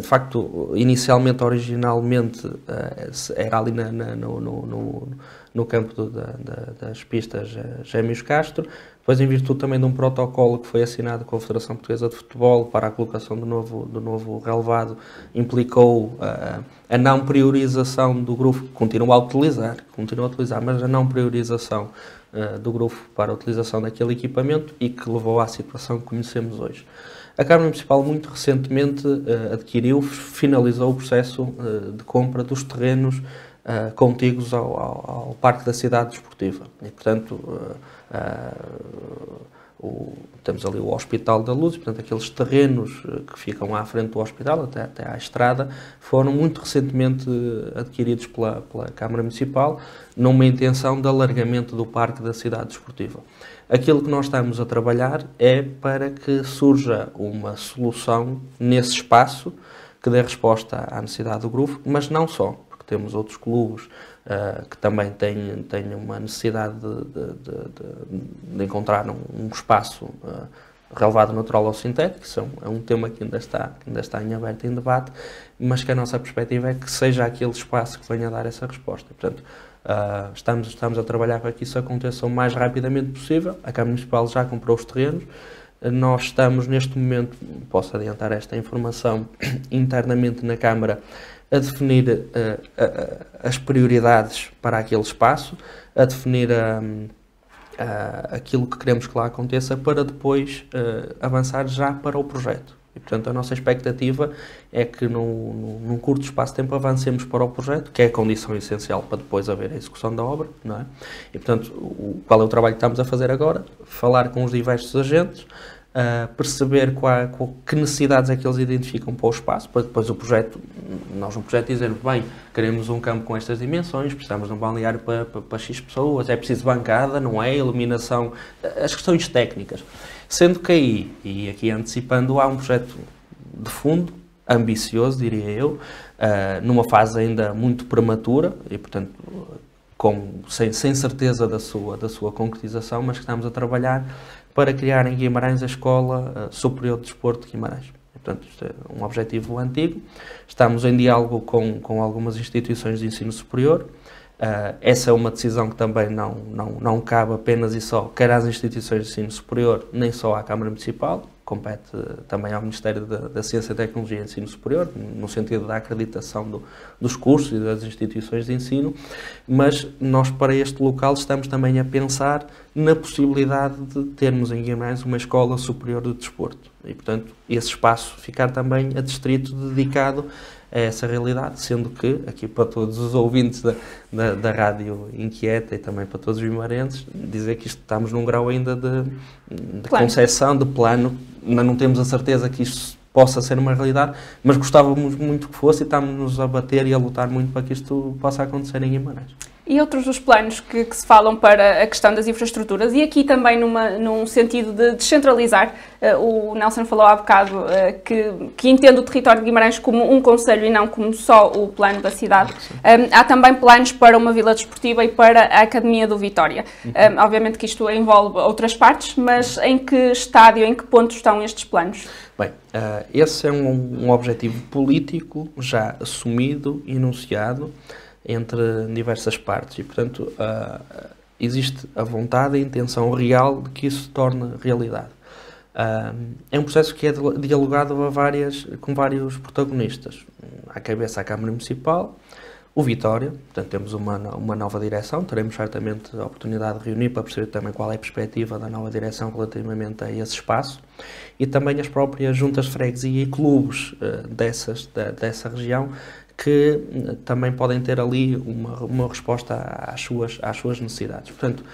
De facto, inicialmente, originalmente, era ali no campo das pistas Gêmeos Castro, depois em virtude também de um protocolo que foi assinado com a Federação Portuguesa de Futebol para a colocação do novo relevado, implicou a não priorização do grupo, continua a utilizar, mas a não priorização do grupo para a utilização daquele equipamento e que levou à situação que conhecemos hoje. A Câmara Municipal muito recentemente finalizou o processo de compra dos terrenos contíguos ao Parque da Cidade Desportiva. E, portanto, temos ali o Hospital da Luz, e, portanto, aqueles terrenos que ficam à frente do hospital, até à estrada, foram muito recentemente adquiridos pela Câmara Municipal, numa intenção de alargamento do Parque da Cidade Desportiva. Aquilo que nós estamos a trabalhar é para que surja uma solução nesse espaço que dê resposta à necessidade do grupo, mas não só, porque temos outros clubes que também têm uma necessidade de encontrar um espaço relevado natural ou sintético, isso é um tema que ainda está em aberto em debate, mas que a nossa perspectiva é que seja aquele espaço que venha a dar essa resposta. Portanto, estamos a trabalhar para que isso aconteça o mais rapidamente possível. A Câmara Municipal já comprou os terrenos. Nós estamos neste momento, posso adiantar esta informação, internamente na Câmara, a definir as prioridades para aquele espaço, a definir aquilo que queremos que lá aconteça, para depois avançar já para o projeto. E, portanto, a nossa expectativa é que num curto espaço de tempo avancemos para o projeto, que é a condição essencial para depois haver a execução da obra, não é? E, portanto, qual é o trabalho que estamos a fazer agora? Falar com os diversos agentes, perceber que necessidades é que eles identificam para o espaço, para depois o projeto, nós no projeto dizermos, bem, queremos um campo com estas dimensões, precisamos de um balneário para X pessoas, é preciso bancada, não é? Iluminação, as questões técnicas. Sendo que aí, e aqui antecipando, há um projeto de fundo, ambicioso, diria eu, numa fase ainda muito prematura, e portanto, sem certeza da sua concretização, mas que estamos a trabalhar para criar em Guimarães a Escola Superior de Desporto de Guimarães. Portanto, isto é um objetivo antigo. Estamos em diálogo com algumas instituições de ensino superior. Essa é uma decisão que também não cabe apenas e só quer às instituições de ensino superior, nem só à Câmara Municipal, compete também ao Ministério da Ciência, Tecnologia e Ensino Superior, no sentido da acreditação dos cursos e das instituições de ensino, mas nós para este local estamos também a pensar na possibilidade de termos em Guimarães uma Escola Superior de Desporto e, portanto, esse espaço ficar também a distrito dedicado a essa realidade, sendo que, aqui para todos os ouvintes da Rádio Inquieta e também para todos os guimarenses, dizer que estamos num grau ainda de concepção, de plano, ainda não temos a certeza que isto possa ser uma realidade, mas gostávamos muito que fosse e estamos-nos a bater e a lutar muito para que isto possa acontecer em Guimarães. E outros dos planos que se falam para a questão das infraestruturas, e aqui também num sentido de descentralizar, o Nelson falou há bocado que entende o território de Guimarães como um concelho e não como só o plano da cidade. Há também planos para uma vila desportiva e para a Academia do Vitória. Obviamente que isto envolve outras partes, mas em que estádio, em que ponto estão estes planos? Bem, esse é um objetivo político já assumido, enunciado, entre diversas partes e, portanto, existe a vontade e a intenção real de que isso se torne realidade. É um processo que é dialogado com vários protagonistas. À cabeça a Câmara Municipal, o Vitória, portanto temos uma nova direção, teremos certamente a oportunidade de reunir para perceber também qual é a perspectiva da nova direção relativamente a esse espaço, e também as próprias juntas de freguesia e clubes dessa região, que também podem ter ali uma resposta às suas necessidades. Portanto,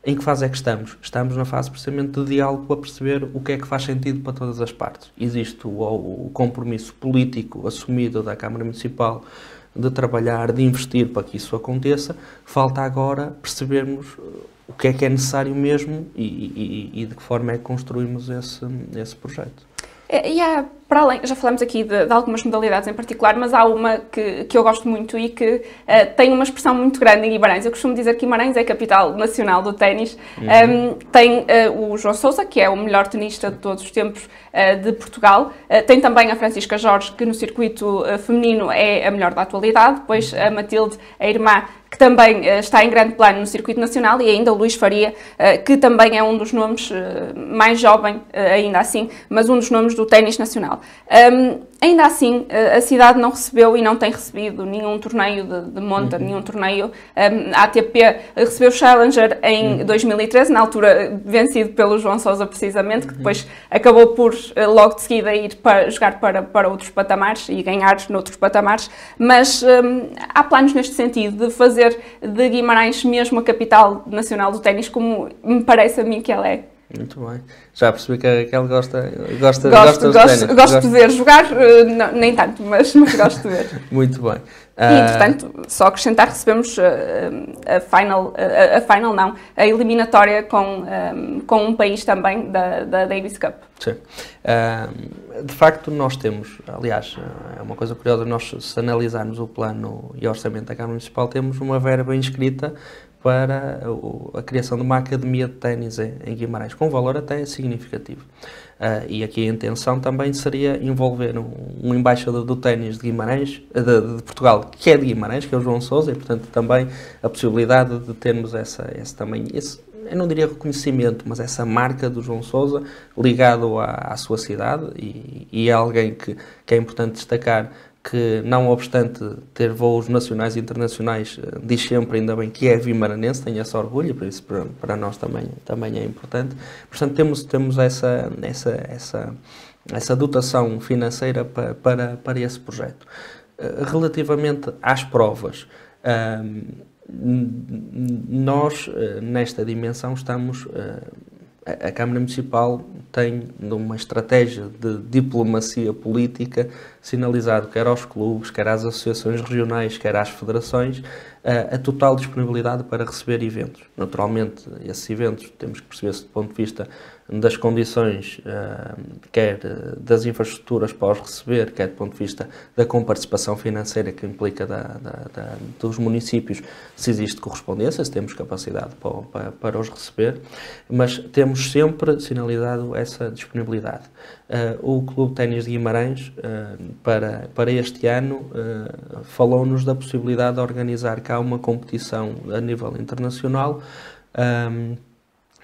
em que fase é que estamos? Estamos na fase precisamente de diálogo para perceber o que é que faz sentido para todas as partes. Existe o compromisso político assumido da Câmara Municipal de trabalhar, de investir para que isso aconteça. Falta agora percebermos o que é necessário mesmo e de que forma é que construímos esse projeto. E há, para além, já falamos aqui de algumas modalidades em particular, mas há uma que eu gosto muito e que tem uma expressão muito grande em Guimarães. Eu costumo dizer que Guimarães é a capital nacional do ténis. Tem o João Sousa, que é o melhor tenista de todos os tempos de Portugal. Tem também a Francisca Jorge, que no circuito feminino é a melhor da atualidade. Depois a Matilde, a irmã, que também está em grande plano no circuito nacional, e ainda o Luís Faria, que também é um dos nomes, mais jovem ainda assim, mas um dos nomes do ténis nacional. Ainda assim, a cidade não recebeu e não tem recebido nenhum torneio de monta, nenhum torneio. A ATP recebeu o Challenger em 2013, na altura vencido pelo João Sousa precisamente, que depois acabou por logo de seguida ir jogar para outros patamares e ganhar noutros patamares, mas há planos neste sentido de fazer de Guimarães mesmo a capital nacional do ténis, como me parece a mim que ela é. Muito bem. Já percebi que ele gosta Gosto de ver jogar, não, nem tanto, mas gosto de ver. Muito bem. E, entretanto, só acrescentar, recebemos a eliminatória com um país também da Davis Cup. Sim. De facto, nós temos, aliás, é uma coisa curiosa, nós, se analisarmos o plano e o orçamento da Câmara Municipal, temos uma verba inscrita para a criação de uma academia de ténis em Guimarães, com um valor até significativo. E aqui a intenção também seria envolver um embaixador do ténis de Guimarães, de Portugal, que é de Guimarães, que é o João Sousa, e portanto também a possibilidade de termos esse eu não diria reconhecimento, mas essa marca do João Sousa ligado à sua cidade, e é alguém que é importante destacar, que não obstante ter voos nacionais e internacionais, diz sempre, ainda bem, que é vimaranense, tem esse orgulho, por isso para nós também é importante. Portanto, temos essa dotação financeira para esse projeto. Relativamente às provas, nós, nesta dimensão, estamos... A Câmara Municipal tem uma estratégia de diplomacia política sinalizado quer aos clubes, quer às associações regionais, quer às federações, a total disponibilidade para receber eventos. Naturalmente, esses eventos temos que perceber-se do ponto de vista das condições, quer das infraestruturas para os receber, quer do ponto de vista da comparticipação financeira que implica dos municípios, se existe correspondência, se temos capacidade para os receber, mas temos sempre sinalizado essa disponibilidade. O Clube de Ténis de Guimarães, para este ano, falou-nos da possibilidade de organizar cá uma competição a nível internacional,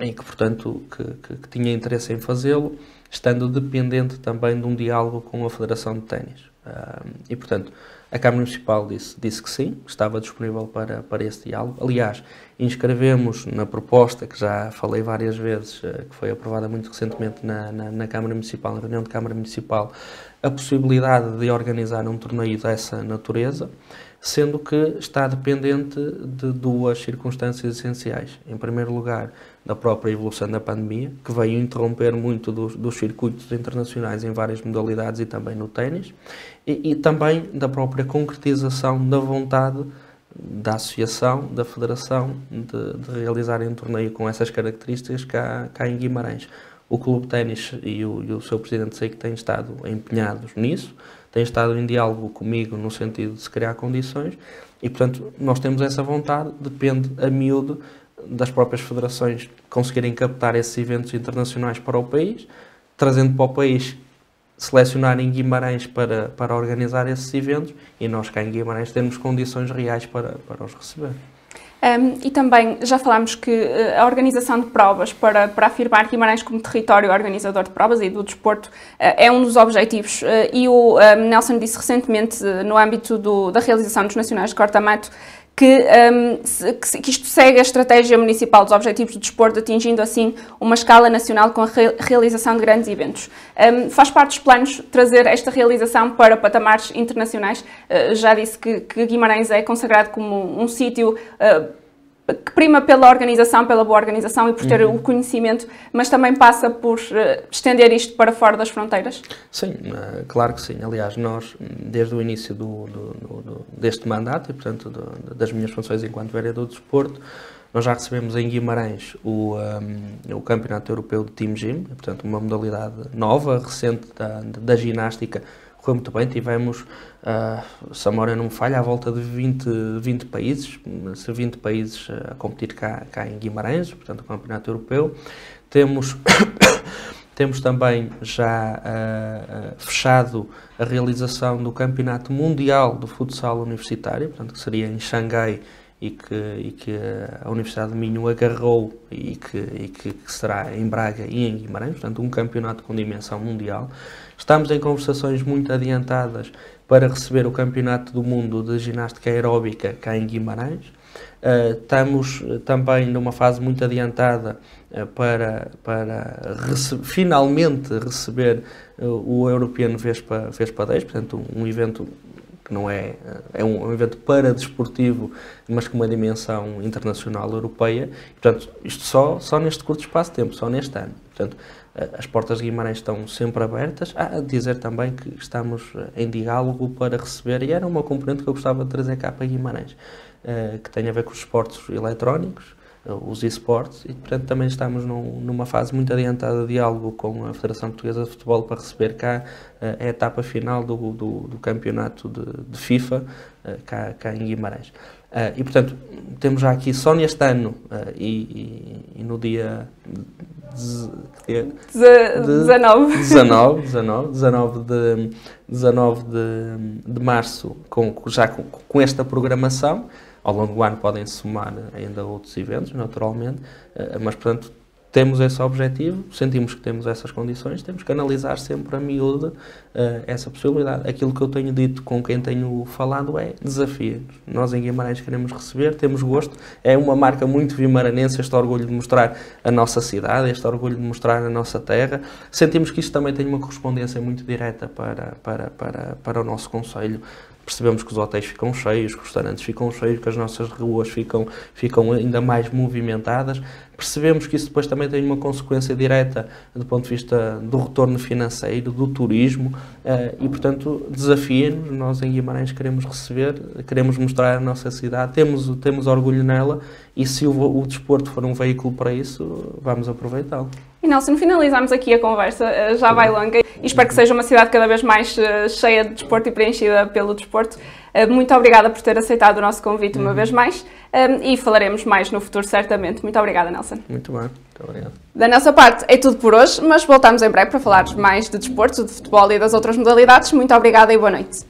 em que, portanto, que tinha interesse em fazê-lo, estando dependente também de um diálogo com a Federação de Ténis. E, portanto, a Câmara Municipal disse que sim, que estava disponível para esse diálogo. Aliás, inscrevemos na proposta, que já falei várias vezes, que foi aprovada muito recentemente na Câmara Municipal, na reunião de Câmara Municipal, a possibilidade de organizar um torneio dessa natureza, sendo que está dependente de duas circunstâncias essenciais. Em primeiro lugar, da própria evolução da pandemia, que veio interromper muito dos circuitos internacionais em várias modalidades e também no ténis, e também da própria concretização da vontade da associação, da federação, de realizarem um torneio com essas características cá em Guimarães. O Clube de Ténis e o seu presidente sei que têm estado empenhados nisso, têm estado em diálogo comigo no sentido de se criar condições e, portanto, nós temos essa vontade, depende a miúdo das próprias federações conseguirem captar esses eventos internacionais para o país, trazendo para o país, selecionarem Guimarães para organizar esses eventos e nós cá em Guimarães temos condições reais para os receber. E também já falámos que a organização de provas para afirmar Guimarães como território organizador de provas e do desporto é um dos objetivos e o Nelson disse recentemente no âmbito da realização dos Nacionais de Corta-Mato que isto segue a estratégia municipal dos objetivos do desporto, atingindo assim uma escala nacional com a realização de grandes eventos. Faz parte dos planos trazer esta realização para patamares internacionais? Já disse que Guimarães é consagrado como um sítio que prima pela organização, pela boa organização e por ter o conhecimento, mas também passa por estender isto para fora das fronteiras? Sim, claro que sim. Aliás, nós, desde o início deste mandato e, portanto, das minhas funções enquanto vereador de desporto, nós já recebemos em Guimarães o Campeonato Europeu de Team Gym, portanto, uma modalidade nova, recente da ginástica. Correu muito bem, tivemos, se a memória não me falha, à volta de 20 países, 20 países a competir cá em Guimarães, portanto o Campeonato Europeu. Temos também já fechado a realização do Campeonato Mundial do Futsal Universitário, portanto que seria em Xangai e que a Universidade de Minho agarrou e que será em Braga e em Guimarães, portanto um campeonato com dimensão mundial. Estamos em conversações muito adiantadas para receber o Campeonato do Mundo de Ginástica Aeróbica cá em Guimarães. Estamos também numa fase muito adiantada para finalmente receber o European Vespa 10, portanto um evento que não é um evento paradesportivo, mas com uma dimensão internacional europeia. E, portanto, isto só neste curto espaço de tempo, só neste ano. Portanto, as portas de Guimarães estão sempre abertas. Há a dizer também que estamos em diálogo para receber, e era uma componente que eu gostava de trazer cá para Guimarães, que tem a ver com os esportes eletrónicos, os esportes e, portanto, também estamos numa fase muito adiantada de diálogo com a Federação Portuguesa de Futebol para receber cá a etapa final do campeonato de FIFA, cá em Guimarães. E, portanto, temos já aqui só neste ano e no dia 19 de março, já com esta programação. Ao longo do ano podem somar ainda outros eventos, naturalmente, mas, portanto, temos esse objetivo, sentimos que temos essas condições, temos que analisar sempre a miúde essa possibilidade. Aquilo que eu tenho dito com quem tenho falado é desafio. Nós em Guimarães queremos receber, temos gosto, é uma marca muito vimaranense, este orgulho de mostrar a nossa cidade, este orgulho de mostrar a nossa terra. Sentimos que isto também tem uma correspondência muito direta para o nosso concelho. Percebemos que os hotéis ficam cheios, que os restaurantes ficam cheios, que as nossas ruas ficam ainda mais movimentadas. Percebemos que isso depois também tem uma consequência direta do ponto de vista do retorno financeiro, do turismo e, portanto, desafia-nos. Nós em Guimarães queremos receber, queremos mostrar a nossa cidade, temos orgulho nela e se o desporto for um veículo para isso, vamos aproveitá-lo. E Nelson, finalizamos aqui a conversa, já vai longa, e espero que seja uma cidade cada vez mais cheia de desporto e preenchida pelo desporto. Muito obrigada por ter aceitado o nosso convite uma vez mais e falaremos mais no futuro, certamente. Muito obrigada, Nelson. Muito bem, muito obrigado. Da nossa parte é tudo por hoje, mas voltamos em breve para falar mais de desporto, de futebol e das outras modalidades. Muito obrigada e boa noite.